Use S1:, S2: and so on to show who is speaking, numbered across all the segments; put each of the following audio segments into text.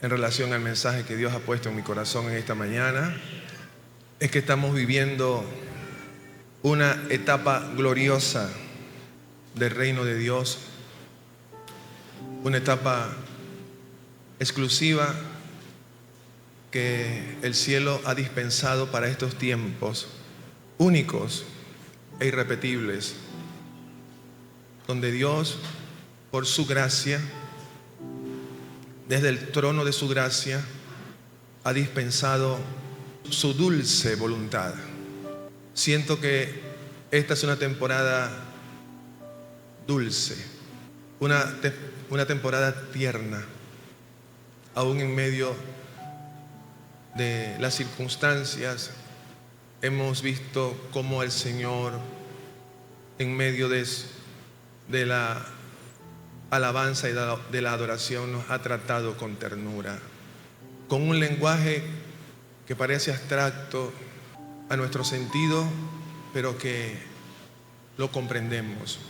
S1: en relación al mensaje que Dios ha puesto en mi corazón en esta mañana es que estamos viviendo una etapa gloriosa del reino de Dios, una etapa exclusiva que el cielo ha dispensado para estos tiempos únicos e irrepetibles, donde Dios, por su gracia, desde el trono de su gracia, ha dispensado su dulce voluntad. Siento que esta es una temporada dulce, una temporada tierna, aún en medio de las circunstancias. Hemos visto cómo el Señor, en medio de la alabanza y de la adoración, nos ha tratado con ternura, con un lenguaje que parece abstracto a nuestro sentido, pero que lo comprendemos.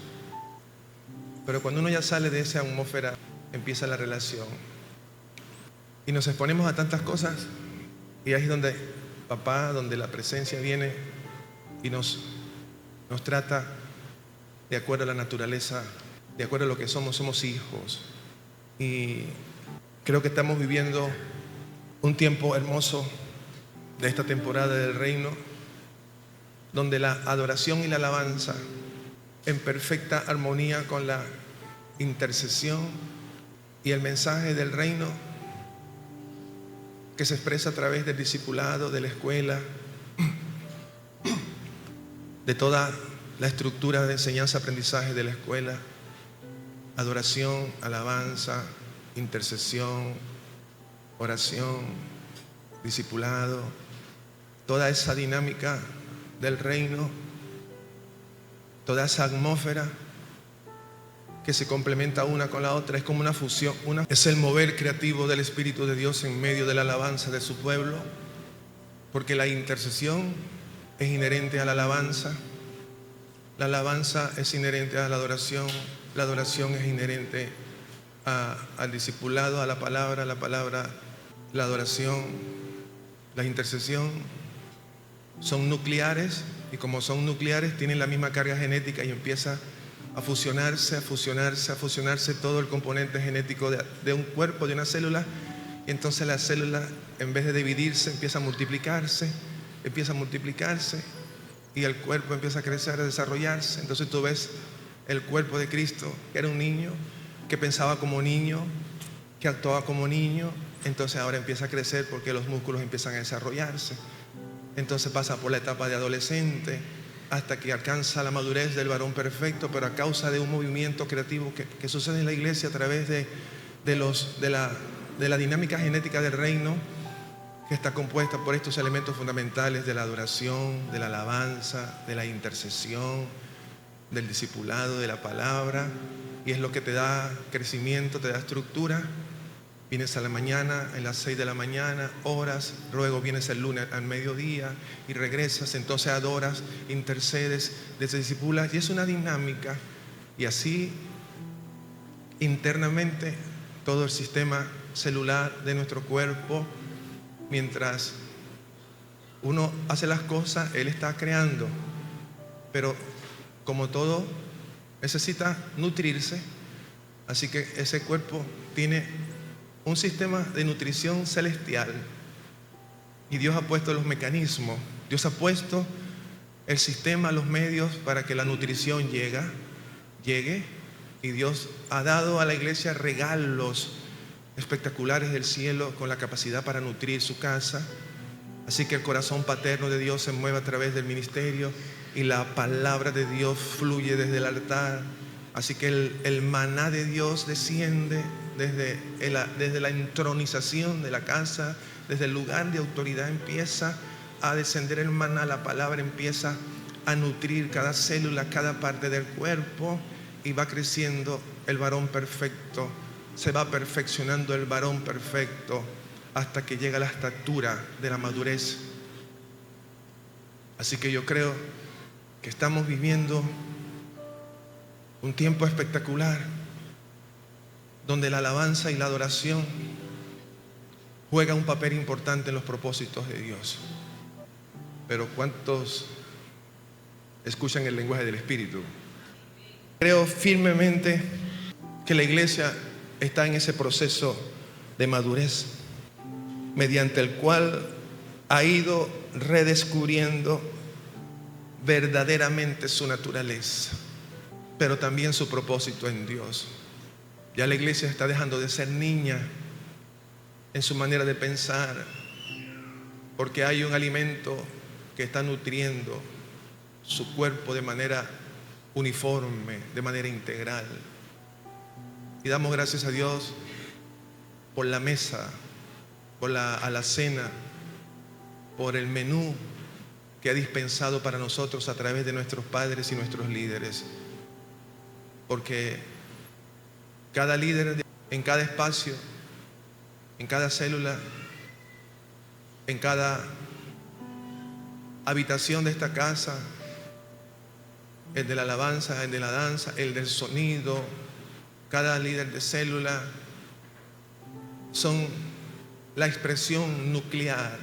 S1: Pero cuando uno ya sale de esa atmósfera, empieza la relación y nos exponemos a tantas cosas, y ahí es donde papá, donde la presencia viene y nos trata de acuerdo a la naturaleza, de acuerdo a lo que somos hijos. Y creo que estamos viviendo un tiempo hermoso de esta temporada del reino, donde la adoración y la alabanza, en perfecta armonía con la intercesión y el mensaje del reino, que se expresa a través del discipulado, de la escuela, de toda la estructura de enseñanza-aprendizaje de la escuela: adoración, alabanza, intercesión, oración, discipulado, toda esa dinámica del reino, toda esa atmósfera que se complementa una con la otra, es como una fusión, es el mover creativo del Espíritu de Dios en medio de la alabanza de su pueblo, porque la intercesión es inherente a la alabanza es inherente a la adoración es inherente al discipulado, a la palabra, la adoración, la intercesión son nucleares, y como son nucleares tienen la misma carga genética y empieza a fusionarse todo el componente genético de un cuerpo, de una célula, y entonces la célula, en vez de dividirse, empieza a multiplicarse, y el cuerpo empieza a crecer, a desarrollarse. Entonces tú ves el cuerpo de Cristo, que era un niño, que pensaba como niño, que actuaba como niño, entonces ahora empieza a crecer porque los músculos empiezan a desarrollarse. Entonces pasa por la etapa de adolescente hasta que alcanza la madurez del varón perfecto, pero a causa de un movimiento creativo que sucede en la iglesia a través de la dinámica genética del reino, que está compuesta por estos elementos fundamentales de la adoración, de la alabanza, de la intercesión, del discipulado, de la palabra, y es lo que te da crecimiento, te da estructura. Vienes a la mañana, en las 6 de la mañana, oras, luego vienes el lunes al mediodía y regresas, entonces adoras, intercedes, discipulas, y es una dinámica. Y así internamente todo el sistema celular de nuestro cuerpo, mientras uno hace las cosas, Él está creando, pero como todo necesita nutrirse, así que ese cuerpo tiene un sistema de nutrición celestial, y Dios ha puesto los mecanismos, Dios ha puesto el sistema, los medios para que la nutrición llegue, y Dios ha dado a la iglesia regalos espectaculares del cielo con la capacidad para nutrir su casa. Así que el corazón paterno de Dios se mueve a través del ministerio y la palabra de Dios fluye desde el altar. Así que el maná de Dios desciende desde la entronización de la casa, desde el lugar de autoridad empieza a descender el maná, la palabra empieza a nutrir cada célula, cada parte del cuerpo, y va creciendo el varón perfecto, se va perfeccionando el varón perfecto hasta que llega a la estatura de la madurez. Así que yo creo que estamos viviendo un tiempo espectacular, donde la alabanza y la adoración juega un papel importante en los propósitos de Dios. Pero ¿cuántos escuchan el lenguaje del Espíritu? Creo firmemente que la iglesia está en ese proceso de madurez, mediante el cual ha ido redescubriendo verdaderamente su naturaleza, pero también su propósito en Dios. Ya la iglesia está dejando de ser niña en su manera de pensar, porque hay un alimento que está nutriendo su cuerpo de manera uniforme, de manera integral. Y damos gracias a Dios por la mesa, por la alacena, por el menú que ha dispensado para nosotros a través de nuestros padres y nuestros líderes. Porque cada líder en cada espacio, en cada célula, en cada habitación de esta casa, el de la alabanza, el de la danza, el del sonido, cada líder de célula, son la expresión nuclear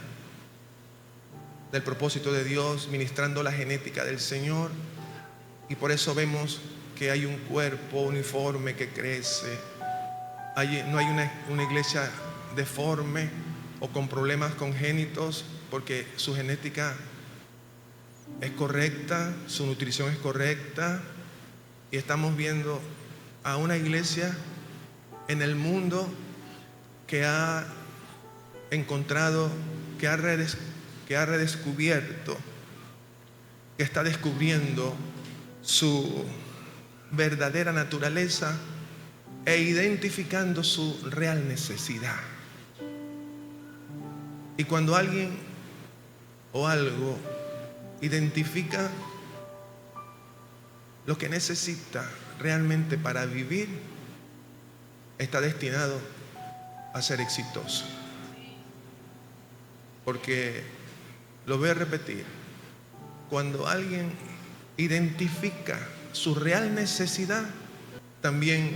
S1: del propósito de Dios, ministrando la genética del Señor. Y por eso vemos que hay un cuerpo uniforme que crece. No hay una iglesia deforme o con problemas congénitos, porque su genética es correcta, su nutrición es correcta. Y estamos viendo a una iglesia en el mundo que ha encontrado, que ha redescubierto, que está descubriendo su verdadera naturaleza e identificando su real necesidad. Y cuando alguien o algo identifica lo que necesita realmente para vivir, está destinado a ser exitoso. Porque, lo voy a repetir, cuando alguien identifica su real necesidad, también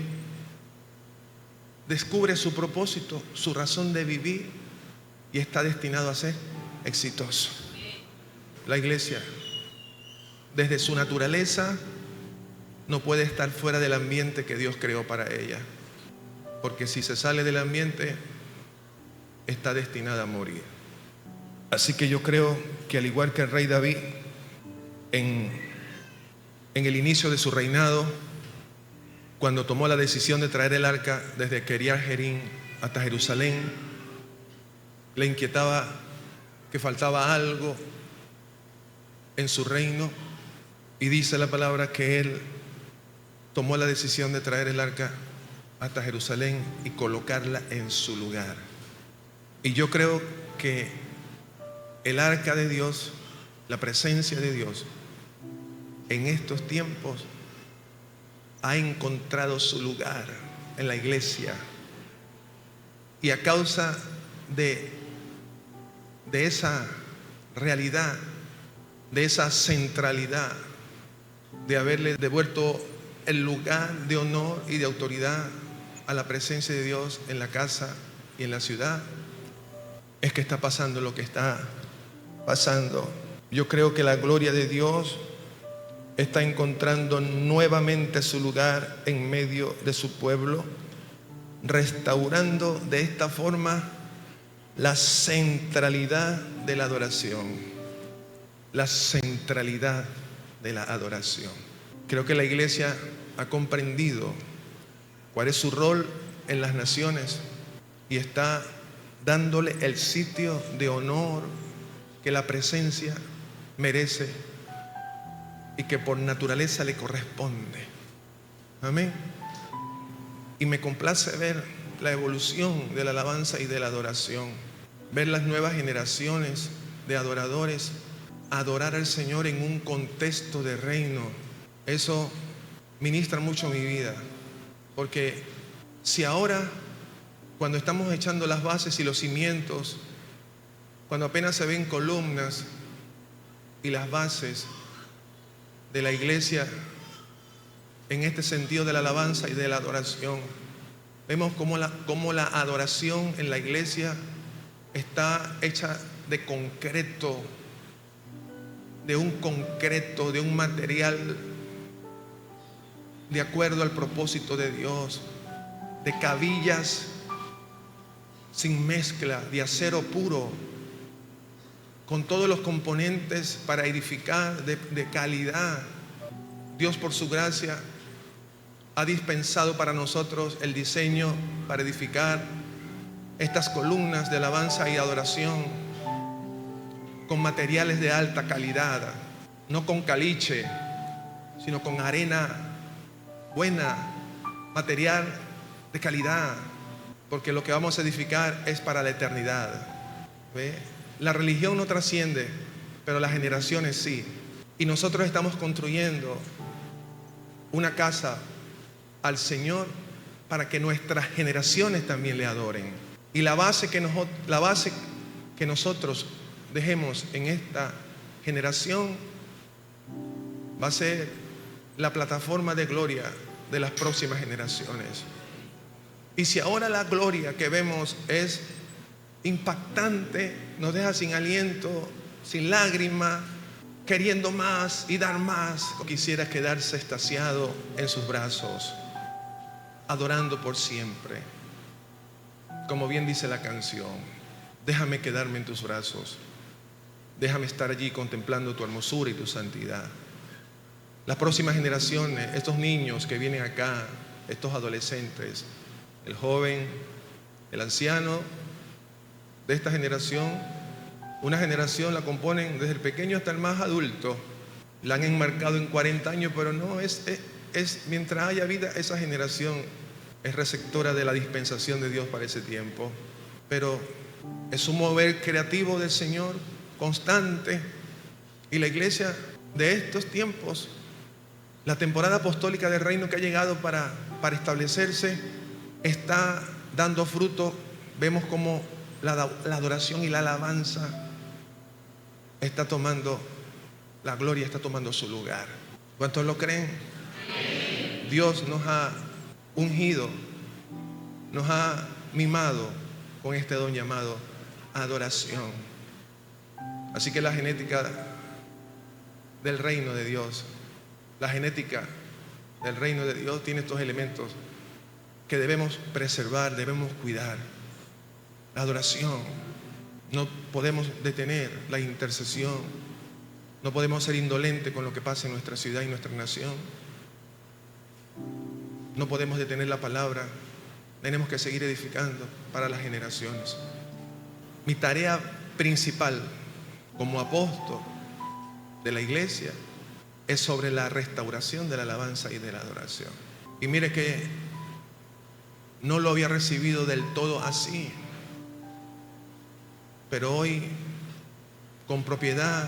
S1: descubre su propósito, su razón de vivir, y está destinado a ser exitoso. La iglesia, desde su naturaleza, no puede estar fuera del ambiente que Dios creó para ella, porque si se sale del ambiente, está destinada a morir. Así que yo creo que, al igual que el rey David, en el inicio de su reinado, cuando tomó la decisión de traer el arca desde Kiriat Jearim hasta Jerusalén, le inquietaba que faltaba algo en su reino, y dice la palabra que él tomó la decisión de traer el arca hasta Jerusalén y colocarla en su lugar. Y yo creo que el arca de Dios, la presencia de Dios, en estos tiempos ha encontrado su lugar en la iglesia. Y a causa de esa realidad, de esa centralidad, de haberle devuelto el lugar de honor y de autoridad a la presencia de Dios en la casa y en la ciudad, es que está pasando lo que está pasando. Yo creo que la gloria de Dios está encontrando nuevamente su lugar en medio de su pueblo, restaurando de esta forma la centralidad de la adoración. La centralidad de la adoración. Creo que la iglesia ha comprendido cuál es su rol en las naciones y está dándole el sitio de honor que la presencia merece y que por naturaleza le corresponde. Amén. Y me complace ver la evolución de la alabanza y de la adoración, ver las nuevas generaciones de adoradores adorar al Señor en un contexto de reino. Eso ministra mucho mi vida, porque si ahora, cuando estamos echando las bases y los cimientos, cuando apenas se ven columnas y las bases de la iglesia en este sentido de la alabanza y de la adoración, vemos cómo la adoración en la iglesia está hecha de concreto, de un material de acuerdo al propósito de Dios, de cabillas sin mezcla, de acero puro, con todos los componentes para edificar de calidad. Dios, por su gracia, ha dispensado para nosotros el diseño para edificar estas columnas de alabanza y adoración con materiales de alta calidad, no con caliche, sino con arena buena, material de calidad, porque lo que vamos a edificar es para la eternidad. ¿Ve? La religión no trasciende, pero las generaciones sí. Y nosotros estamos construyendo una casa al Señor para que nuestras generaciones también le adoren. Y la base que nosotros dejemos en esta generación va a ser la plataforma de gloria de las próximas generaciones. Y si ahora la gloria que vemos es impactante, nos deja sin aliento, sin lágrima, queriendo más y dar más, quisiera quedarse extasiado en sus brazos, adorando por siempre. Como bien dice la canción, déjame quedarme en tus brazos, déjame estar allí contemplando tu hermosura y tu santidad. Las próximas generaciones, estos niños que vienen acá, estos adolescentes, el joven, el anciano de esta generación, una generación la componen desde el pequeño hasta el más adulto. La han enmarcado en 40 años, pero no es mientras haya vida, esa generación es receptora de la dispensación de Dios para ese tiempo. Pero es un mover creativo del Señor constante. Y la iglesia de estos tiempos, la temporada apostólica del reino que ha llegado para establecerse, está dando fruto. Vemos como la adoración y la alabanza está tomando, la gloria está tomando su lugar. ¿Cuántos lo creen? Dios nos ha ungido, nos ha mimado con este don llamado adoración. Así que la genética del reino de Dios, la genética del reino de Dios tiene estos elementos que debemos preservar, debemos cuidar. La adoración, no podemos detener la intercesión, no podemos ser indolentes con lo que pasa en nuestra ciudad y nuestra nación, no podemos detener la palabra, tenemos que seguir edificando para las generaciones. Mi tarea principal como apóstol de la iglesia es sobre la restauración de la alabanza y de la adoración. Y mire que no lo había recibido del todo así, pero hoy, con propiedad,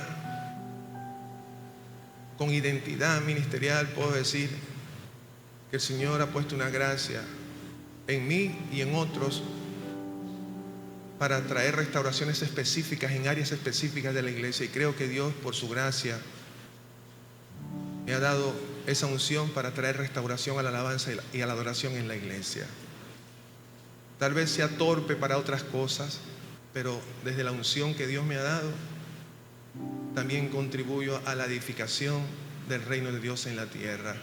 S1: con identidad ministerial, puedo decir que el Señor ha puesto una gracia en mí y en otros para traer restauraciones específicas en áreas específicas de la iglesia. Y creo que Dios, por su gracia, me ha dado esa unción para traer restauración a la alabanza y a la adoración en la iglesia. Tal vez sea torpe para otras cosas, pero desde la unción que Dios me ha dado, también contribuyo a la edificación del reino de Dios en la tierra.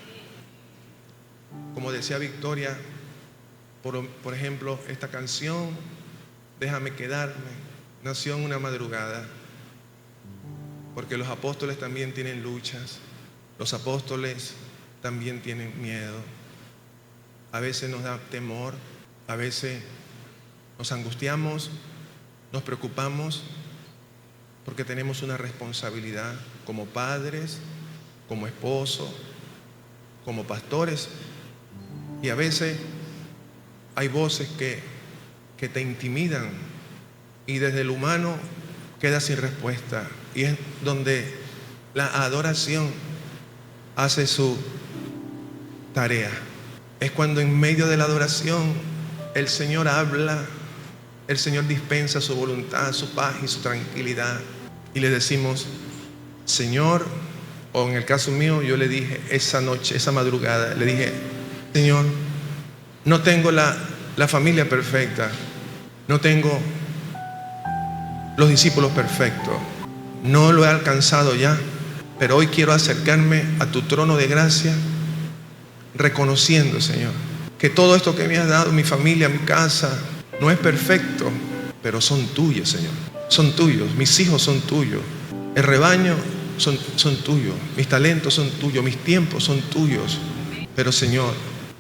S1: Como decía Victoria, por ejemplo, esta canción, Déjame quedarme, nació en una madrugada, porque los apóstoles también tienen luchas, los apóstoles también tienen miedo, a veces nos da temor, a veces nos angustiamos, nos preocupamos, porque tenemos una responsabilidad como padres, como esposos, como pastores, y a veces hay voces que te intimidan y desde el humano queda sin respuesta, y es donde la adoración hace su tarea. Es cuando en medio de la adoración el Señor habla, el Señor dispensa su voluntad, su paz y su tranquilidad, y le decimos: Señor, o en el caso mío, yo le dije esa noche, esa madrugada, le dije: Señor, no tengo la familia perfecta, no tengo los discípulos perfectos. No lo he alcanzado ya, pero hoy quiero acercarme a tu trono de gracia, reconociendo, Señor, que todo esto que me has dado, mi familia, mi casa, no es perfecto, pero son tuyos, Señor. Son tuyos, mis hijos son tuyos, el rebaño son tuyos, mis talentos son tuyos, mis tiempos son tuyos. Pero, Señor,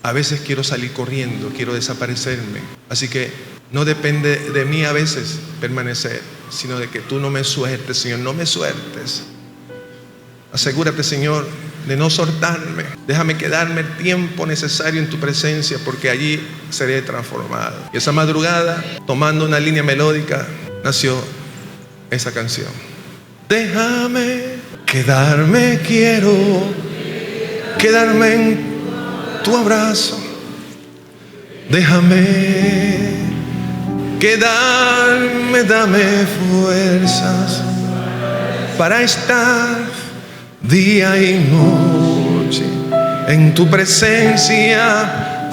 S1: a veces quiero salir corriendo, quiero desaparecerme. Así que no depende de mí a veces permanecer, sino de que tú no me sueltes, Señor, no me sueltes. Asegúrate, Señor, de no soltarme. Déjame quedarme el tiempo necesario en tu presencia, porque allí seré transformado. Y esa madrugada, tomando una línea melódica, nació esa canción. Déjame quedarme, quiero quedarme en tu abrazo. Déjame quedarme, dame fuerzas para estar día y noche en tu presencia,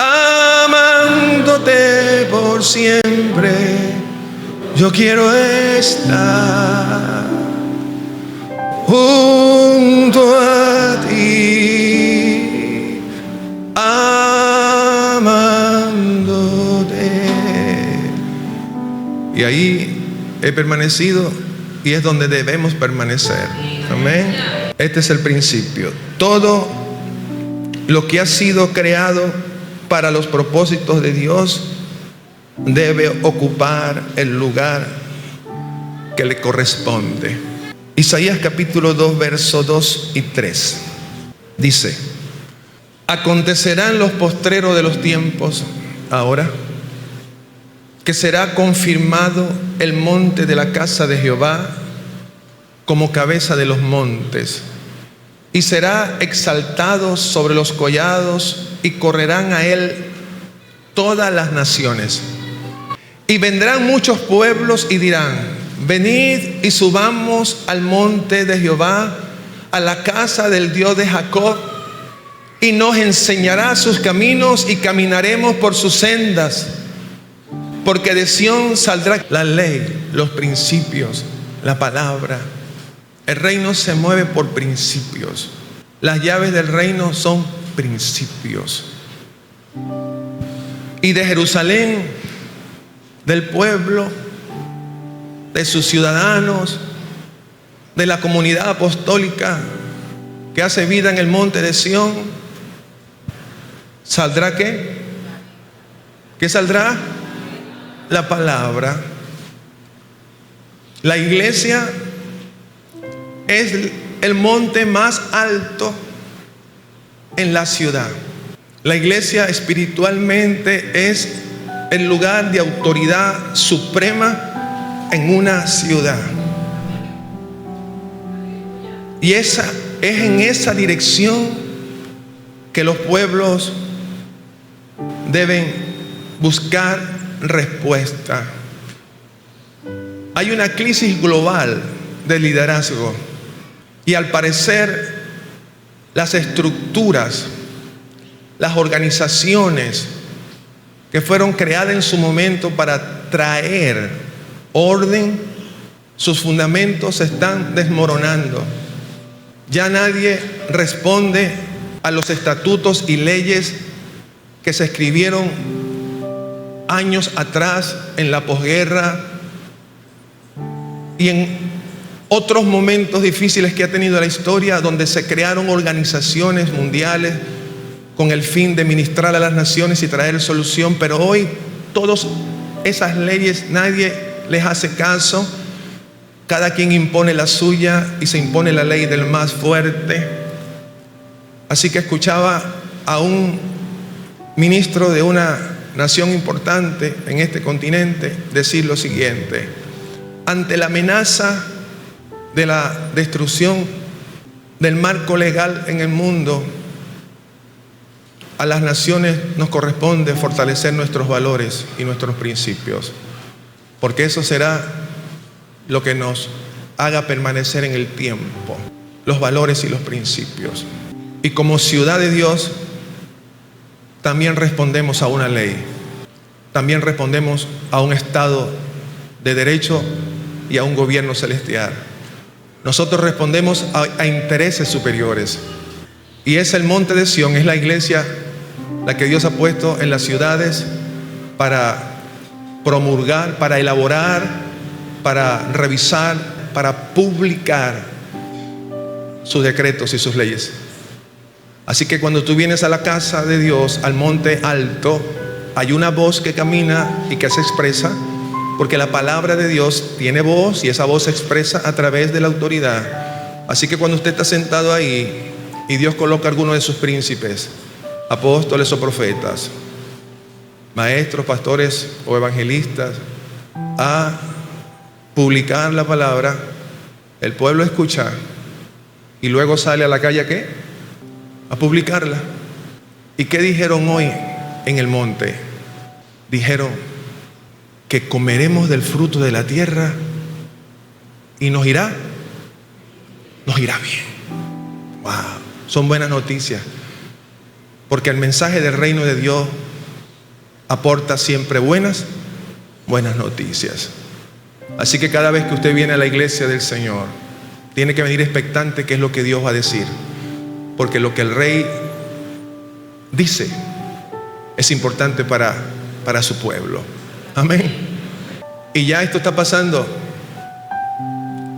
S1: amándote por siempre. Yo quiero estar junto a ti, amándote. Y ahí he permanecido y es donde debemos permanecer. Amén. Este es el principio. Todo lo que ha sido creado para los propósitos de Dios debe ocupar el lugar que le corresponde. Isaías capítulo 2, versos 2 y 3 dice: acontecerán los postreros de los tiempos ahora, que será confirmado el monte de la casa de Jehová como cabeza de los montes, y será exaltado sobre los collados, y correrán a él todas las naciones. Y vendrán muchos pueblos y dirán: venid y subamos al monte de Jehová, a la casa del Dios de Jacob, y nos enseñará sus caminos, y caminaremos por sus sendas. Porque de Sión saldrá la ley, los principios, la palabra. El reino se mueve por principios. Las llaves del reino son principios. Y de Jerusalén, del pueblo, de sus ciudadanos, de la comunidad apostólica que hace vida en el monte de Sión, ¿saldrá qué? ¿Qué saldrá? La palabra. La iglesia es el monte más alto en la ciudad. La iglesia espiritualmente es el lugar de autoridad suprema en una ciudad. Y es en esa dirección que los pueblos deben buscar respuesta. Hay una crisis global de liderazgo, y al parecer las estructuras, las organizaciones que fueron creadas en su momento para traer orden, sus fundamentos se están desmoronando. Ya nadie responde a los estatutos y leyes que se escribieron años atrás, en la posguerra y en otros momentos difíciles que ha tenido la historia, donde se crearon organizaciones mundiales con el fin de ministrar a las naciones y traer solución. Pero hoy todas esas leyes nadie les hace caso. Cada quien impone la suya y se impone la ley del más fuerte. Así que escuchaba a un ministro de una nación importante en este continente decir lo siguiente: ante la amenaza de la destrucción del marco legal en el mundo, a las naciones nos corresponde fortalecer nuestros valores y nuestros principios, porque eso será lo que nos haga permanecer en el tiempo, los valores y los principios. Y como ciudad de Dios, también respondemos a una ley, también respondemos a un Estado de derecho y a un gobierno celestial. Nosotros respondemos a intereses superiores. Y es el monte de Sión, es la iglesia, la que Dios ha puesto en las ciudades para promulgar, para elaborar, para revisar, para publicar sus decretos y sus leyes. Así que cuando tú vienes a la casa de Dios, al monte alto, hay una voz que camina y que se expresa, porque la palabra de Dios tiene voz y esa voz se expresa a través de la autoridad. Así que cuando usted está sentado ahí y Dios coloca a alguno de sus príncipes, apóstoles o profetas, maestros, pastores o evangelistas, a publicar la palabra, el pueblo escucha y luego sale a la calle ¿a qué? A publicarla. ¿Y qué dijeron hoy en el monte? Dijeron que comeremos del fruto de la tierra y nos irá bien. Wow, son buenas noticias, porque el mensaje del reino de Dios aporta siempre buenas noticias. Así que cada vez que usted viene a la iglesia del Señor, tiene que venir expectante qué es lo que Dios va a decir, porque lo que el rey dice es importante para su pueblo. Amén. Y ya esto está pasando.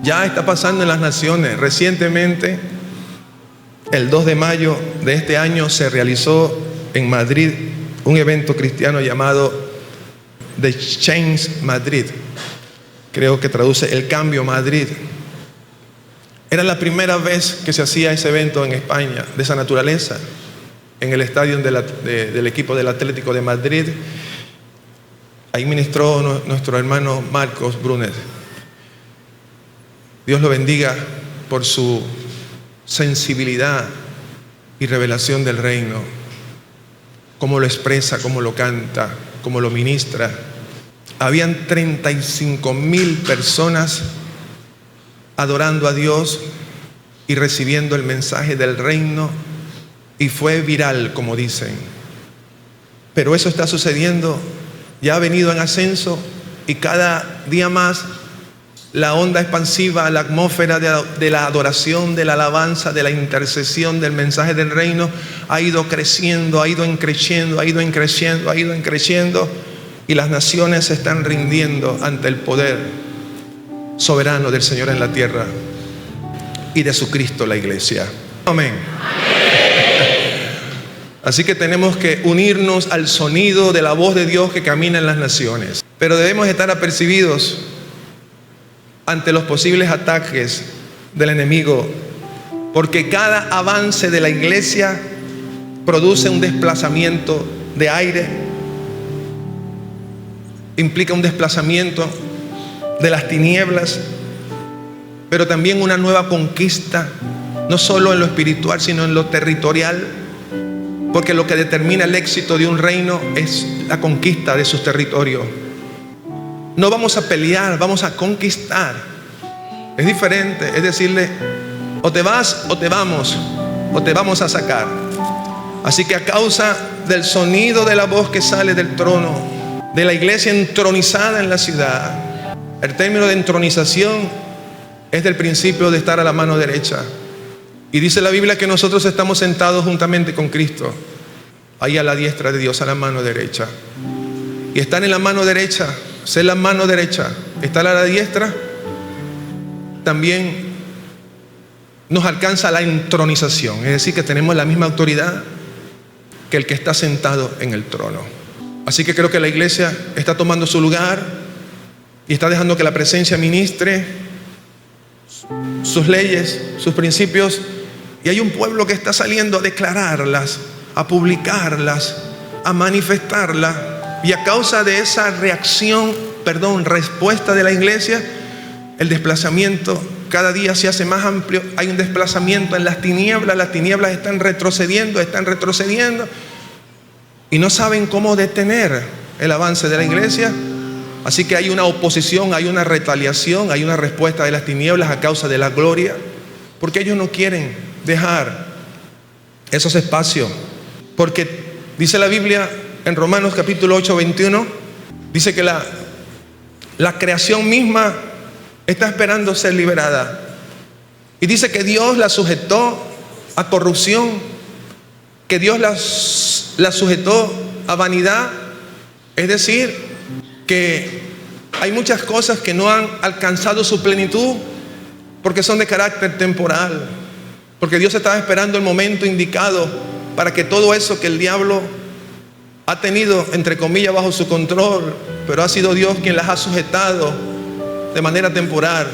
S1: Ya está pasando en las naciones. Recientemente, el 2 de mayo de este año, se realizó en Madrid un evento cristiano llamado The Change Madrid. Creo que traduce el cambio Madrid. Era la primera vez que se hacía ese evento en España de esa naturaleza, en el estadio del equipo del Atlético de Madrid. Ahí ministró nuestro hermano Marcos Brunet. Dios lo bendiga por su sensibilidad y revelación del reino, cómo lo expresa, cómo lo canta, cómo lo ministra. Habían 35,000 personas adorando a Dios y recibiendo el mensaje del reino, y fue viral, como dicen. Pero eso está sucediendo, ya ha venido en ascenso, y cada día más la onda expansiva, la atmósfera de la adoración, de la alabanza, de la intercesión, del mensaje del reino ha ido creciendo, ha ido creciendo, ha ido creciendo, ha ido creciendo, y las naciones se están rindiendo ante el poder soberano del Señor en la tierra y de su Cristo, la iglesia. Amén. Así que tenemos que unirnos al sonido de la voz de Dios que camina en las naciones. Pero debemos estar apercibidos ante los posibles ataques del enemigo, porque cada avance de la iglesia produce un desplazamiento de aire, implica un desplazamiento de las tinieblas, pero también una nueva conquista, no solo en lo espiritual, sino en lo territorial, porque lo que determina el éxito de un reino es la conquista de sus territorios. No vamos a pelear, vamos a conquistar. Es diferente, es decirle, o te vas o te vamos a sacar. Así que a causa del sonido de la voz que sale del trono, de la iglesia entronizada en la ciudad, el término de entronización es del principio de estar a la mano derecha. Y dice la Biblia que nosotros estamos sentados juntamente con Cristo, ahí a la diestra de Dios, a la mano derecha. Y estar en la mano derecha, ser la mano derecha, estar a la diestra, también nos alcanza la entronización. Es decir, que tenemos la misma autoridad que el que está sentado en el trono. Así que creo que la iglesia está tomando su lugar y está dejando que la presencia ministre sus leyes, sus principios, y hay un pueblo que está saliendo a declararlas, a publicarlas, a manifestarlas, y a causa de esa respuesta de la iglesia, el desplazamiento cada día se hace más amplio. Hay un desplazamiento en las tinieblas están retrocediendo, y no saben cómo detener el avance de la iglesia. Así que hay una oposición, hay una retaliación, hay una respuesta de las tinieblas a causa de la gloria, porque ellos no quieren dejar esos espacios. Porque dice la Biblia en Romanos capítulo 8, 21, dice que la creación misma está esperando ser liberada. Y dice que Dios la sujetó a corrupción, que Dios la sujetó a vanidad. Es decir, que hay muchas cosas que no han alcanzado su plenitud porque son de carácter temporal. Porque Dios estaba esperando el momento indicado para que todo eso que el diablo ha tenido, entre comillas, bajo su control, pero ha sido Dios quien las ha sujetado de manera temporal,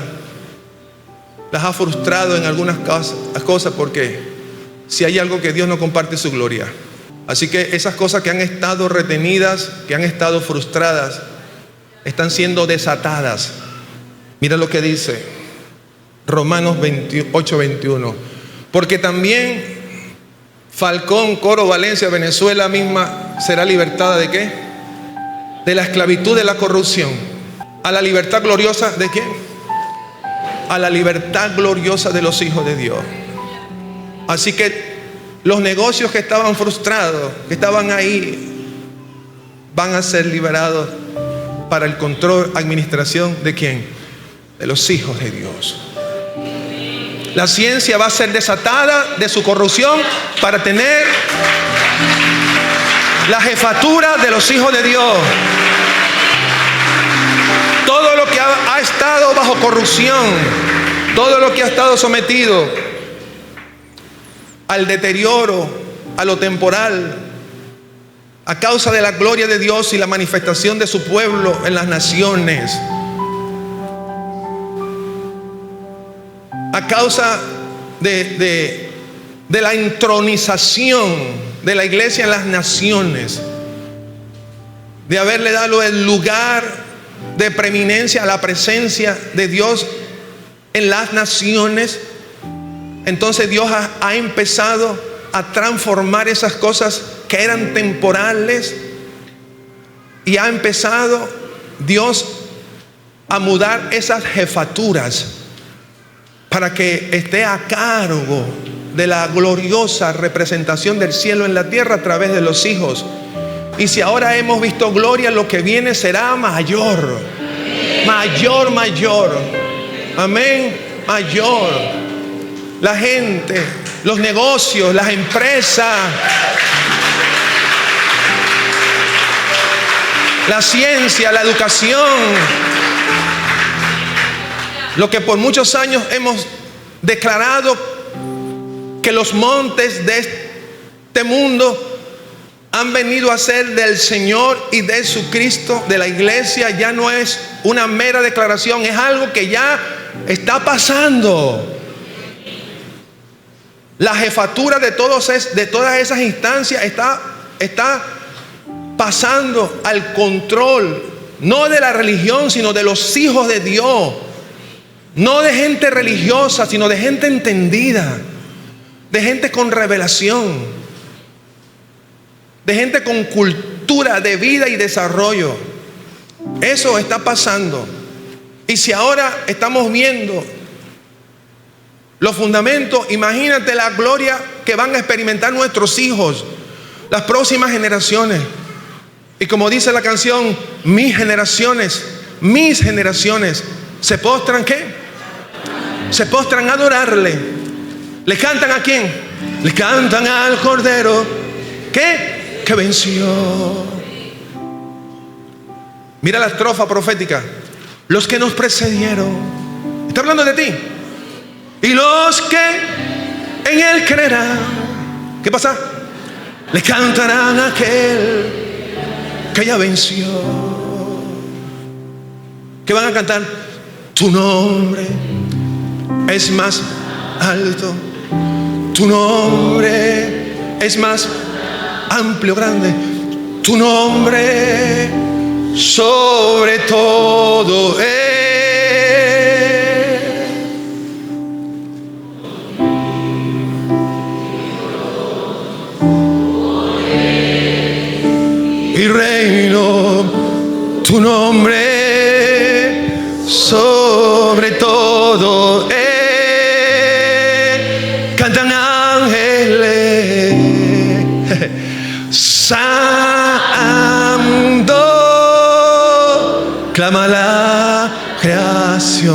S1: las ha frustrado en algunas cosas, porque si hay algo que Dios no comparte es su gloria. Así que esas cosas que han estado retenidas, que han estado frustradas, están siendo desatadas. Mira lo que dice Romanos 8:21. Porque también Falcón, Coro, Valencia, Venezuela misma será libertada ¿de qué? De la esclavitud de la corrupción. A la libertad gloriosa ¿de quién? A la libertad gloriosa de los hijos de Dios. Así que los negocios que estaban frustrados, que estaban ahí, van a ser liberados para el control, administración ¿de quién? De los hijos de Dios. La ciencia va a ser desatada de su corrupción para tener la jefatura de los hijos de Dios. Todo lo que ha estado bajo corrupción, todo lo que ha estado sometido al deterioro, a lo temporal, a causa de la gloria de Dios y la manifestación de su pueblo en las naciones, a causa de la entronización de la iglesia en las naciones, de haberle dado el lugar de preeminencia a la presencia de Dios en las naciones. Entonces Dios ha empezado a transformar esas cosas que eran temporales, y ha empezado Dios a mudar esas jefaturas para que esté a cargo de la gloriosa representación del cielo en la tierra a través de los hijos. Y si ahora hemos visto gloria, lo que viene será mayor. Mayor. Amén. Mayor. La gente, los negocios, las empresas, la ciencia, la educación, lo que por muchos años hemos declarado que los montes de este mundo han venido a ser del Señor y de su Cristo, de la iglesia, ya no es una mera declaración, es algo que ya está pasando. La jefatura de todas esas instancias está pasando al control, no de la religión, sino de los hijos de Dios. No de gente religiosa, sino de gente entendida, de gente con revelación, de gente con cultura de vida y desarrollo. Eso está pasando. Y si ahora estamos viendo los fundamentos, imagínate la gloria que van a experimentar nuestros hijos, las próximas generaciones. Y como dice la canción, mis generaciones se postran ¿qué? Se postran a adorarle. ¿Le cantan a quién? Le cantan al Cordero que venció. Mira la estrofa profética. Los que nos precedieron, está hablando de ti, y los que en él creerán, ¿qué pasa? Le cantarán a aquel que ya venció. ¿Qué van a cantar? Tu nombre es más alto, tu nombre es más amplio, grande, tu nombre sobre todo es. Y reino, tu nombre sobre todo es. Cantan ángeles, santo, clama la creación. creación.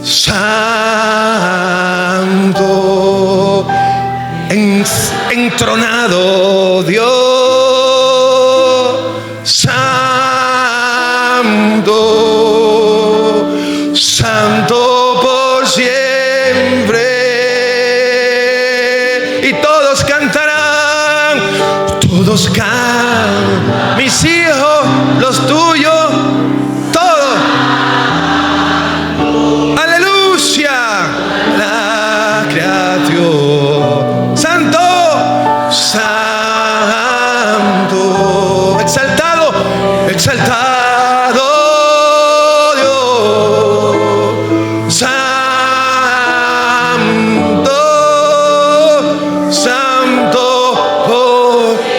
S1: Santo, entronado Dios, santo, santo por siempre. Y todos cantarán, todos cantan, mis hijos, los tuyos, todos. Aleluya, la creación. Santo, santo, exaltado, exaltado Dios. Santo, santo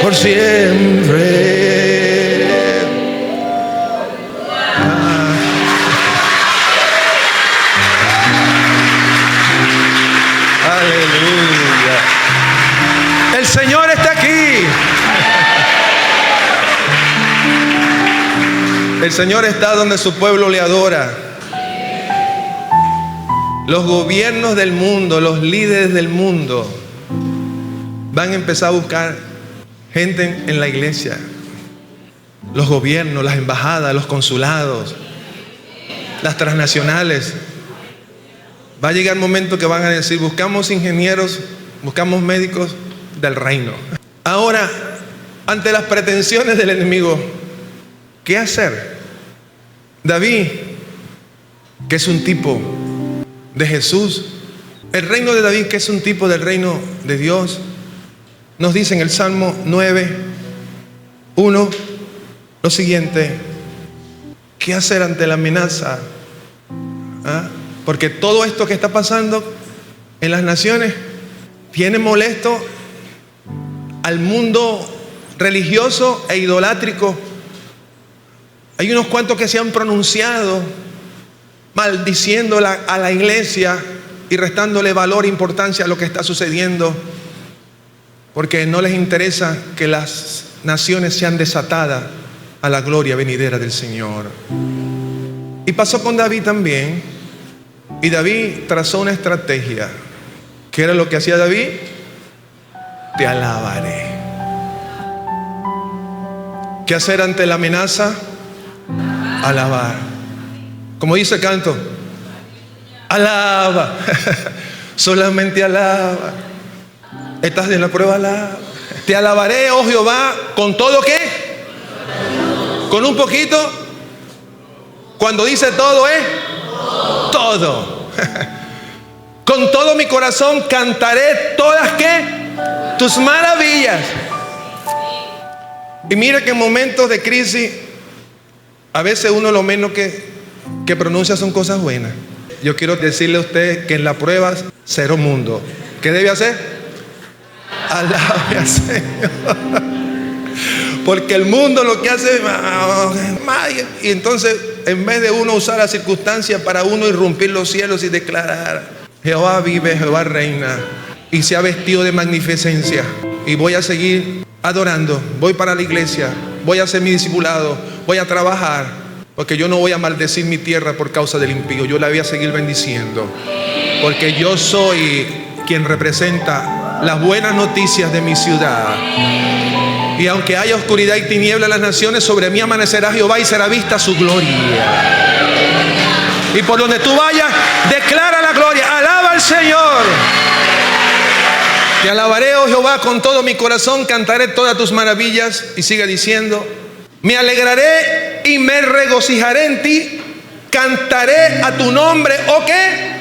S1: por siempre. Aleluya. El Señor está aquí. El Señor está donde su pueblo le adora. Los gobiernos del mundo, los líderes del mundo van a empezar a buscar gente en la iglesia. Los gobiernos, las embajadas, los consulados, las transnacionales. Va a llegar el momento que van a decir, buscamos ingenieros, buscamos médicos del reino. Ahora, ante las pretensiones del enemigo, ¿qué hacer? David, que es un tipo de Jesús, el reino de David, que es un tipo del reino de Dios, nos dice en el Salmo 9:1 lo siguiente: ¿qué hacer ante la amenaza? Porque todo esto que está pasando en las naciones tiene molesto al mundo religioso e idolátrico. Hay unos cuantos que se han pronunciado maldiciendo a la iglesia y restándole valor e importancia a lo que está sucediendo, porque no les interesa que las naciones sean desatadas a la gloria venidera del Señor. Y pasó con David también. Y David trazó una estrategia. ¿Qué era lo que hacía David? Te alabaré. ¿Qué hacer ante la amenaza? Alabar. Como dice el canto, alaba. Solamente alaba. Estás en la prueba, alaba. Te alabaré, oh Jehová, con todo ¿qué? Con un poquito. Cuando dice todo es todo. Con todo mi corazón cantaré todas ¿qué? Tus maravillas. Y mira que en momentos de crisis a veces uno lo menos que pronuncia son cosas buenas. Yo quiero decirle a usted que en las pruebas cero mundo. ¿Qué debe hacer? Alabe al Señor. Porque el mundo lo que hace, y entonces en vez de uno usar las circunstancias para uno irrumpir los cielos y declarar: Jehová vive, Jehová reina, y se ha vestido de magnificencia, y voy a seguir adorando, voy para la iglesia, voy a ser mi discipulado, voy a trabajar, porque yo no voy a maldecir mi tierra por causa del impío, yo la voy a seguir bendiciendo, porque yo soy quien representa las buenas noticias de mi ciudad. Y aunque haya oscuridad y tiniebla en las naciones, sobre mí amanecerá Jehová y será vista su gloria. Y por donde tú vayas, declara la gloria, alaba al Señor. Te alabaré, oh Jehová, con todo mi corazón, cantaré todas tus maravillas. Y sigue diciendo: me alegraré y me regocijaré en ti, cantaré a tu nombre, ¿o qué?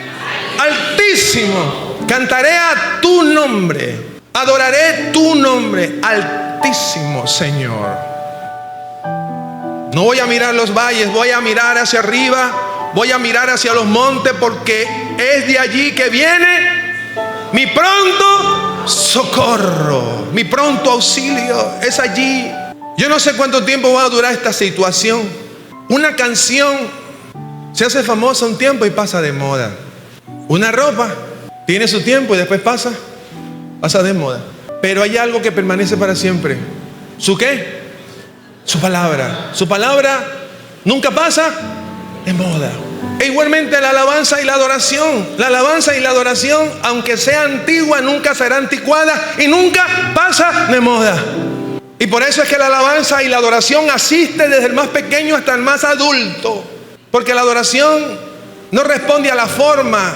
S1: Altísimo. Cantaré a tu nombre, adoraré tu nombre, altísimo Señor. No voy a mirar los valles, voy a mirar hacia arriba, voy a mirar hacia los montes, porque es de allí que viene mi pronto socorro, mi pronto auxilio, es allí. Yo no sé cuánto tiempo va a durar esta situación. Una canción se hace famosa un tiempo y pasa de moda. Una ropa tiene su tiempo y después pasa de moda. Pero hay algo que permanece para siempre. ¿Su qué? Su palabra. Su palabra nunca pasa de moda. E igualmente la alabanza y la adoración. La alabanza y la adoración, aunque sea antigua, nunca será anticuada y nunca pasa de moda. Y por eso es que la alabanza y la adoración asiste desde el más pequeño hasta el más adulto. Porque la adoración no responde a la forma,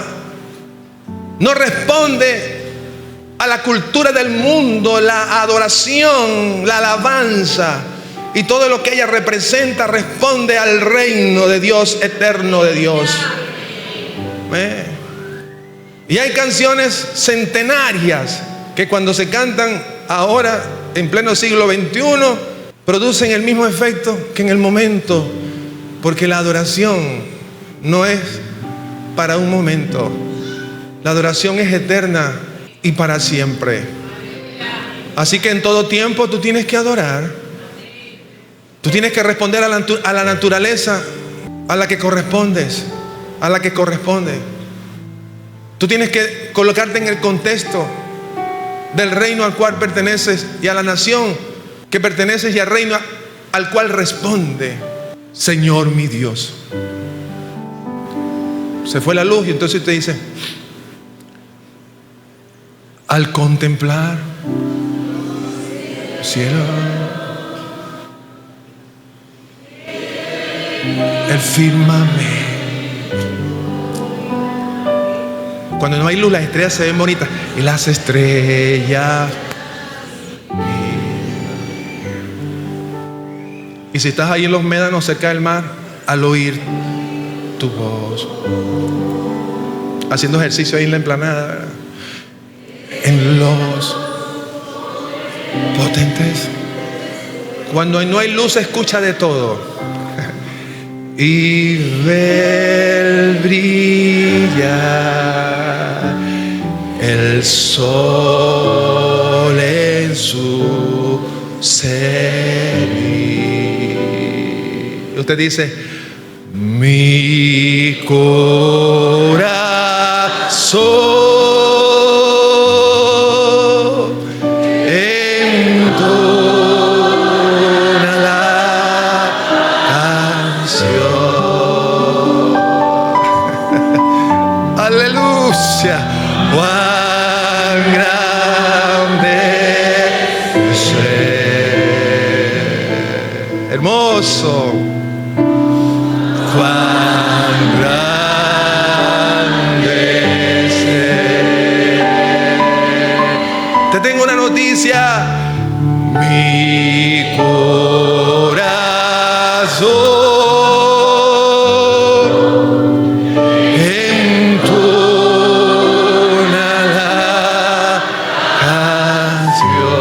S1: no responde a la cultura del mundo. La adoración, la alabanza y todo lo que ella representa responde al reino de Dios, eterno de Dios. Y hay canciones centenarias que cuando se cantan ahora, en pleno siglo XXI, producen el mismo efecto que en el momento, porque la adoración no es para un momento. La adoración es eterna y para siempre. Así que en todo tiempo tú tienes que adorar. Tú tienes que responder a la naturaleza a la que correspondes, a la que corresponde. Tú tienes que colocarte en el contexto del reino al cual perteneces y a la nación que perteneces y al reino al cual responde. Señor mi Dios. Se fue la luz y entonces usted dice: al contemplar el cielo, el firmamento. Cuando no hay luz, las estrellas se ven bonitas. Y las estrellas. Y si estás ahí en los médanos cerca del mar, al oír tu voz, haciendo ejercicio ahí en la emplanada, ¿verdad? En los potentes. Cuando no hay luz, se escucha de todo. Y ver brillar el sol en su cenit. Usted dice: mi corazón entona la canción. Aleluya. Cuán grande es Él. Hermoso. Cuán grande es Él. Te tengo una noticia. Mi corazón entona la canción.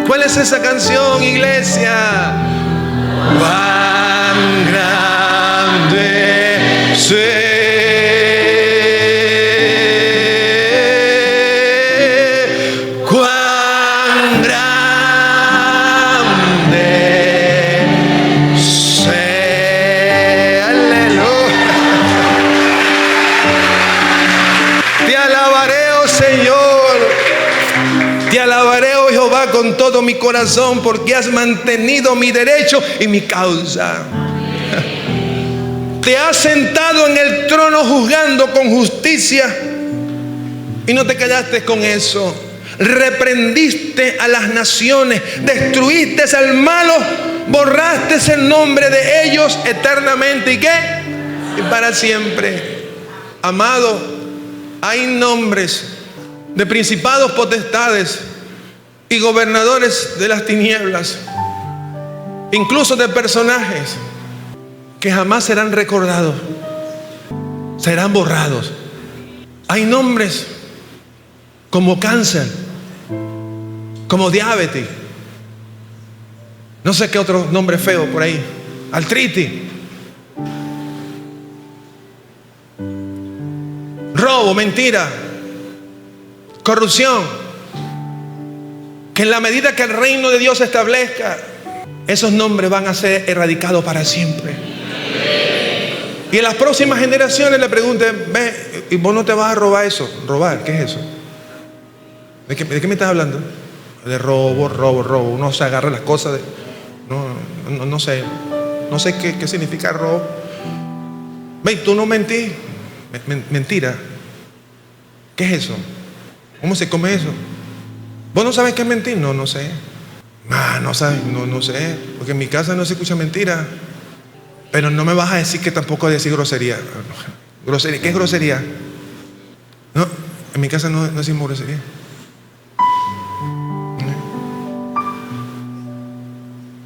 S1: ¿Cuál es esa canción, iglesia? Cuán grande es Él. Cuán grande es Él. Aleluya. Te alabaré, oh Señor. Te alabaré, oh Jehová, con todo mi corazón, porque has mantenido mi derecho y mi causa. Te has sentado en el trono juzgando con justicia y no te quedaste con eso. Reprendiste a las naciones, destruiste al malo, borraste el nombre de ellos eternamente. ¿Y qué? Y para siempre. Amado, hay nombres de principados, potestades y gobernadores de las tinieblas, incluso de personajes que jamás serán recordados, serán borrados. Hay nombres como cáncer, como diabetes, no sé qué otro nombre feo por ahí, artritis, robo, mentira, corrupción, que en la medida que el reino de Dios se establezca, esos nombres van a ser erradicados para siempre. Y en las próximas generaciones le pregunten: ve, ¿y vos no te vas a robar eso? ¿Robar? ¿Qué es eso? ¿De qué me estás hablando? De robo. Uno se agarra las cosas de... No No sé. No sé qué significa robo. Ve, tú no mentí. Mentira. ¿Qué es eso? ¿Cómo se come eso? ¿Vos no sabes qué es mentir? No sé. No sabes, no sé. Porque en mi casa no se escucha mentira. Pero no me vas a decir que tampoco decir grosería. Grosería. ¿Qué es grosería? No, en mi casa no decimos grosería.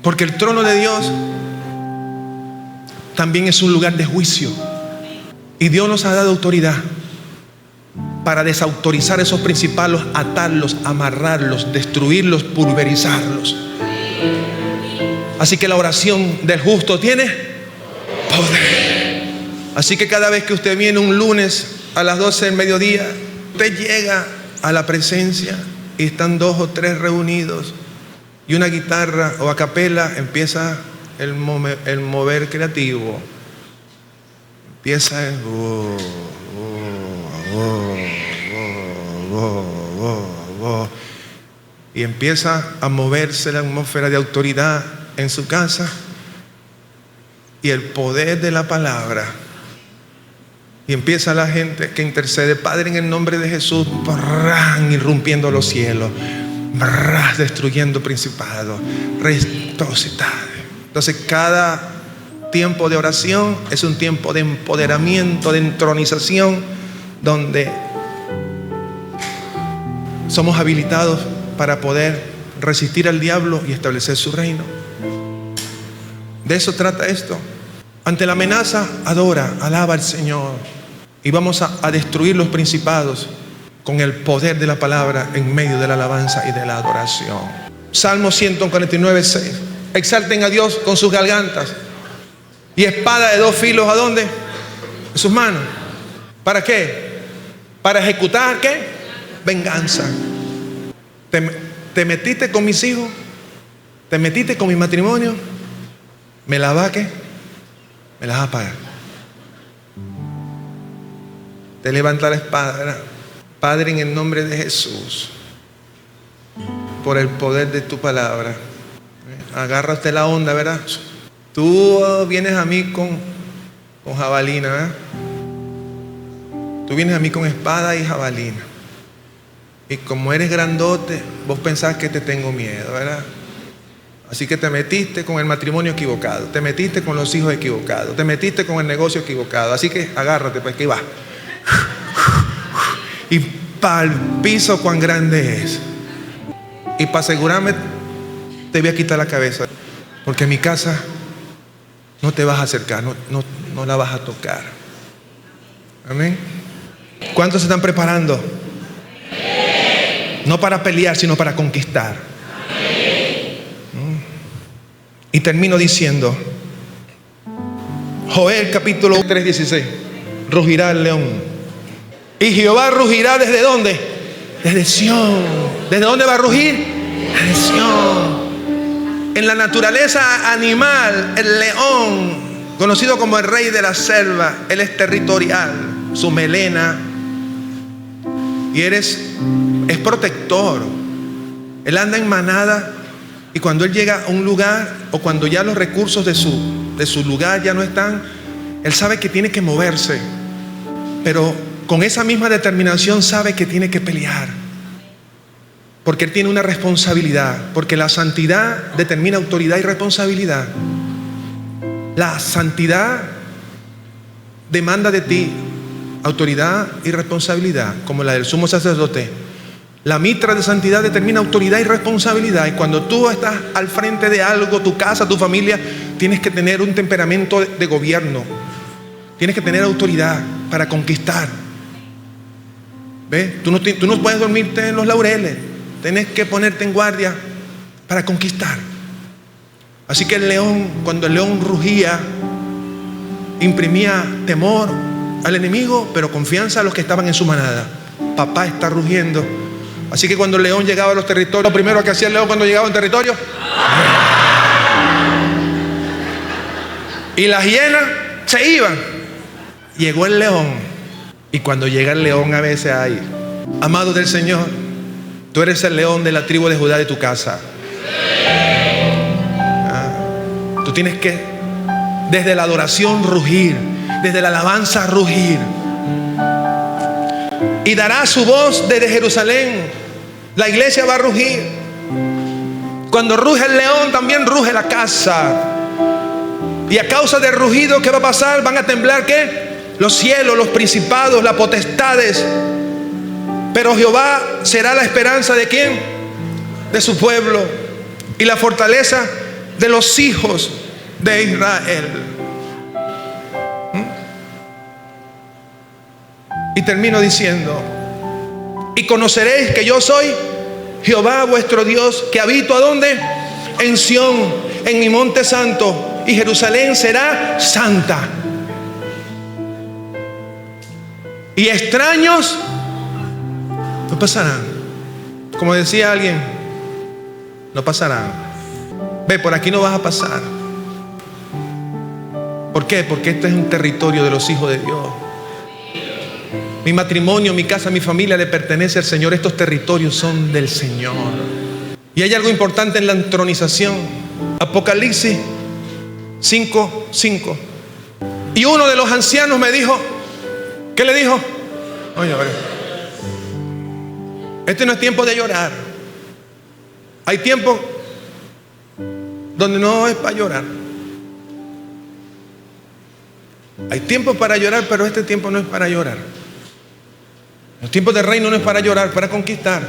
S1: Porque el trono de Dios también es un lugar de juicio. Y Dios nos ha dado autoridad para desautorizar esos principados, atarlos, amarrarlos, destruirlos, pulverizarlos. Así que la oración del justo tiene poder. Así que cada vez que usted viene un lunes a las 12 del mediodía, usted llega a la presencia y están 2 o 3 reunidos y una guitarra o a capela, empieza el mover creativo. Empieza el y empieza a moverse la atmósfera de autoridad en su casa y el poder de la palabra. Y empieza la gente que intercede, Padre, en el nombre de Jesús, irrumpiendo los cielos, destruyendo principados, entonces cada tiempo de oración es un tiempo de empoderamiento, de entronización, donde somos habilitados para poder resistir al diablo y establecer su reino. De eso trata esto. Ante la amenaza, adora, alaba al Señor. Y vamos a destruir los principados con el poder de la palabra en medio de la alabanza y de la adoración. Salmo 149:6. Exalten a Dios con sus gargantas y espada de 2 filos, ¿a dónde? En sus manos. ¿Para qué? Para ejecutar, ¿qué? Venganza. Te metiste con mis hijos, te metiste con mi matrimonio, me la va, ¿qué? Me la vas a pagar. Te levanta la espada, ¿verdad? Padre, en el nombre de Jesús, por el poder de tu palabra, agarra usted la onda, ¿verdad? Tú vienes a mí con jabalina, ¿verdad? Tú vienes a mí con espada y jabalina. Y como eres grandote, vos pensás que te tengo miedo, ¿verdad? Así que te metiste con el matrimonio equivocado, te metiste con los hijos equivocados, te metiste con el negocio equivocado. Así que agárrate, pues que va. Y para el piso cuán grande es. Y para asegurarme, te voy a quitar la cabeza. Porque en mi casa no te vas a acercar, no la vas a tocar. Amén. ¿Cuántos se están preparando? No para pelear, sino para conquistar. Y termino diciendo, Joel capítulo 3:16, rugirá el león. Y Jehová rugirá ¿desde dónde? Desde Sión. ¿Desde dónde va a rugir? Desde Sión. En la naturaleza animal, el león, conocido como el rey de la selva, él es territorial, su melena, y es protector. Él anda en manada, y cuando él llega a un lugar, o cuando ya los recursos de su lugar ya no están, él sabe que tiene que moverse, pero con esa misma determinación sabe que tiene que pelear, porque él tiene una responsabilidad, porque la santidad determina autoridad y responsabilidad. La santidad demanda de ti autoridad y responsabilidad, como la del sumo sacerdote. La mitra de santidad determina autoridad y responsabilidad. Y cuando tú estás al frente de algo, tu casa, tu familia, tienes que tener un temperamento de gobierno. Tienes que tener autoridad para conquistar. ¿Ves? Tú no puedes dormirte en los laureles. Tienes que ponerte en guardia para conquistar. Así que el león, cuando el león rugía, imprimía temor al enemigo, pero confianza a los que estaban en su manada. Papá está rugiendo. Así que cuando el león llegaba a los territorios, lo primero que hacía el león cuando llegaba a un territorio, y las hienas se iban. Llegó el león. Y cuando llega el león, a veces hay, amado del Señor, tú eres el león de la tribu de Judá de tu casa. Tú tienes que desde la adoración rugir, desde la alabanza rugir. Y dará su voz desde Jerusalén. La iglesia va a rugir. Cuando ruge el león, también ruge la casa. Y a causa del rugido, ¿qué va a pasar? Van a temblar, ¿qué? Los cielos, los principados, las potestades. Pero Jehová será la esperanza ¿de quién? De su pueblo y la fortaleza de los hijos de Israel. Y termino diciendo: y conoceréis que yo soy Jehová vuestro Dios, que habito ¿a dónde? En Sión, en mi monte santo, y Jerusalén será santa. Y extraños no pasarán. Como decía alguien, no pasarán. Ve, por aquí no vas a pasar. ¿Por qué? Porque este es un territorio de los hijos de Dios. Mi matrimonio, mi casa, mi familia le pertenece al Señor. Estos territorios son del Señor. Y hay algo importante en la entronización. Apocalipsis 5:5. Y uno de los ancianos me dijo, ¿qué le dijo? Oye, este no es tiempo de llorar. Hay tiempo donde no es para llorar. Hay tiempo para llorar, pero este tiempo no es para llorar. Los tiempos del reino no es para llorar, para conquistar.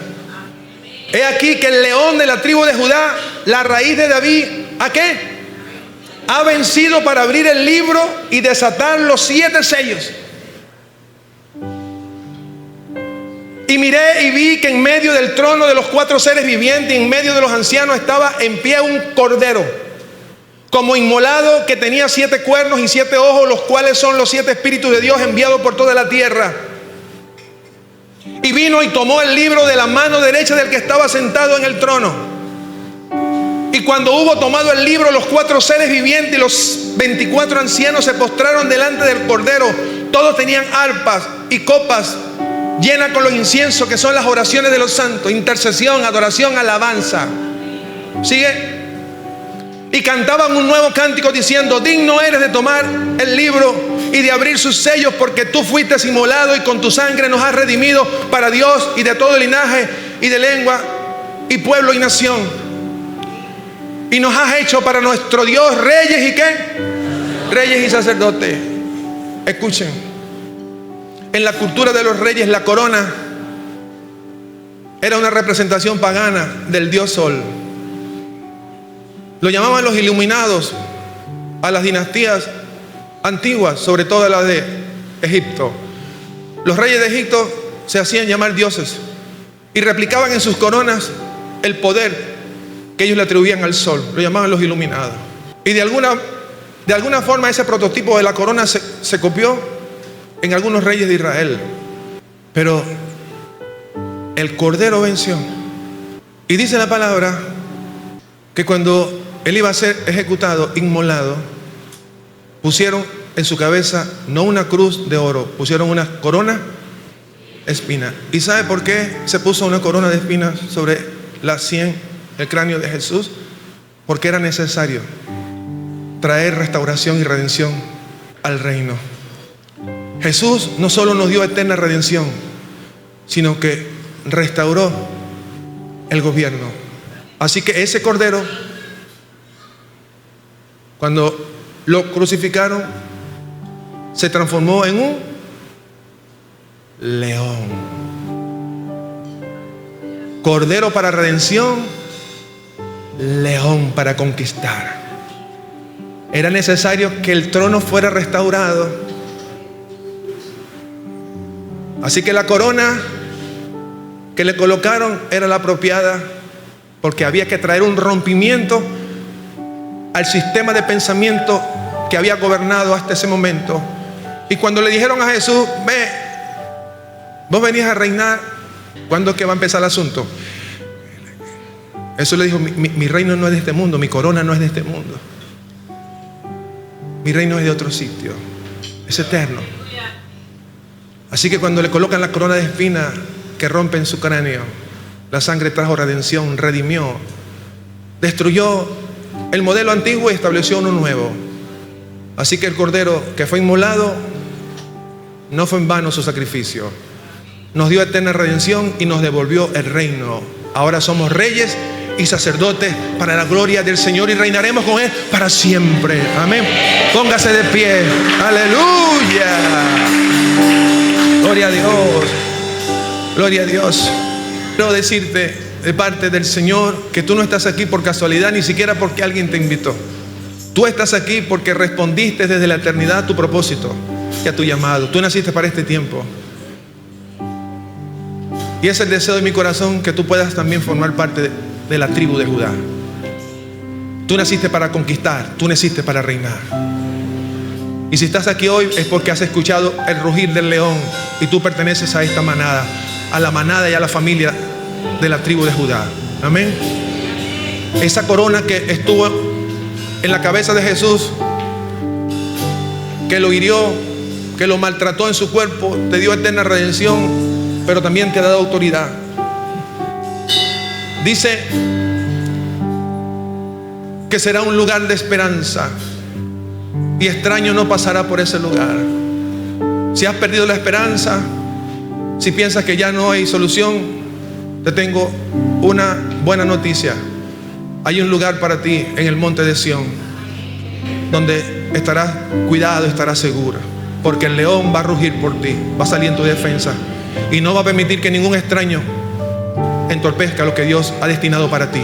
S1: He aquí que el león de la tribu de Judá, la raíz de David, ¿a qué? Ha vencido para abrir el libro y desatar los 7 sellos. Y miré y vi que en medio del trono de los 4 seres vivientes, en medio de los ancianos, estaba en pie un cordero, como inmolado, que tenía 7 cuernos y 7 ojos, los cuales son los 7 espíritus de Dios enviados por toda la tierra. Y vino y tomó el libro de la mano derecha del que estaba sentado en el trono. Y cuando hubo tomado el libro, los 4 seres vivientes y los 24 ancianos se postraron delante del cordero. Todos tenían arpas y copas llenas con los inciensos, que son las oraciones de los santos: intercesión, adoración, alabanza. ¿Sigue? Y cantaban un nuevo cántico diciendo: digno eres de tomar el libro y de abrir sus sellos, porque tú fuiste inmolado y con tu sangre nos has redimido para Dios y de todo linaje y de lengua y pueblo y nación. Y nos has hecho para nuestro Dios reyes y ¿qué? Reyes y sacerdotes. Escuchen, en la cultura de los reyes, la corona era una representación pagana del dios Sol. Lo llamaban los iluminados a las dinastías antiguas, sobre todo las de Egipto. Los reyes de Egipto se hacían llamar dioses y replicaban en sus coronas el poder que ellos le atribuían al sol. Lo llamaban los iluminados. Y de alguna forma ese prototipo de la corona se copió en algunos reyes de Israel. Pero el Cordero venció. Y dice la palabra que cuando él iba a ser ejecutado, inmolado, pusieron en su cabeza no una cruz de oro, pusieron una corona de espinas. ¿Y sabe por qué se puso una corona de espinas sobre la sien, el cráneo de Jesús? Porque era necesario traer restauración y redención al reino. Jesús no solo nos dio eterna redención, sino que restauró el gobierno. Así que ese cordero, cuando lo crucificaron, se transformó en un león. Cordero para redención, león para conquistar. Era necesario que el trono fuera restaurado. Así que la corona que le colocaron era la apropiada, porque había que traer un rompimiento al sistema de pensamiento que había gobernado hasta ese momento. Y cuando le dijeron a Jesús: ve, vos venís a reinar, ¿cuándo es que va a empezar el asunto? Jesús le dijo: mi reino no es de este mundo, mi corona no es de este mundo, mi reino es de otro sitio, es eterno. Así que cuando le colocan la corona de espinas que rompen su cráneo, la sangre trajo redención, redimió, destruyó el modelo antiguo y estableció uno nuevo. Así que el Cordero que fue inmolado no fue en vano su sacrificio. Nos dio eterna redención y nos devolvió el reino. Ahora somos reyes y sacerdotes para la gloria del Señor y reinaremos con Él para siempre. Amén. Póngase de pie. Aleluya. Gloria a Dios. Gloria a Dios. Quiero decirte de parte del Señor que tú no estás aquí por casualidad, ni siquiera porque alguien te invitó. Tú estás aquí porque respondiste desde la eternidad a tu propósito y a tu llamado. Tú naciste para este tiempo. Y es el deseo de mi corazón que tú puedas también formar parte de la tribu de Judá. Tú naciste para conquistar, tú naciste para reinar. Y si estás aquí hoy es porque has escuchado el rugir del león y tú perteneces a esta manada, a la manada y a la familia de la tribu de Judá. Amén. Esa corona que estuvo en la cabeza de Jesús, que lo hirió, que lo maltrató en su cuerpo, te dio eterna redención, pero también te ha dado autoridad. Dice que será un lugar de esperanza y extraño no pasará por ese lugar. Si has perdido la esperanza, si piensas que ya no hay solución, te tengo una buena noticia. Hay un lugar para ti en el monte de Sión, donde estarás cuidado, estarás seguro, porque el león va a rugir por ti, va a salir en tu defensa y no va a permitir que ningún extraño entorpezca lo que Dios ha destinado para ti.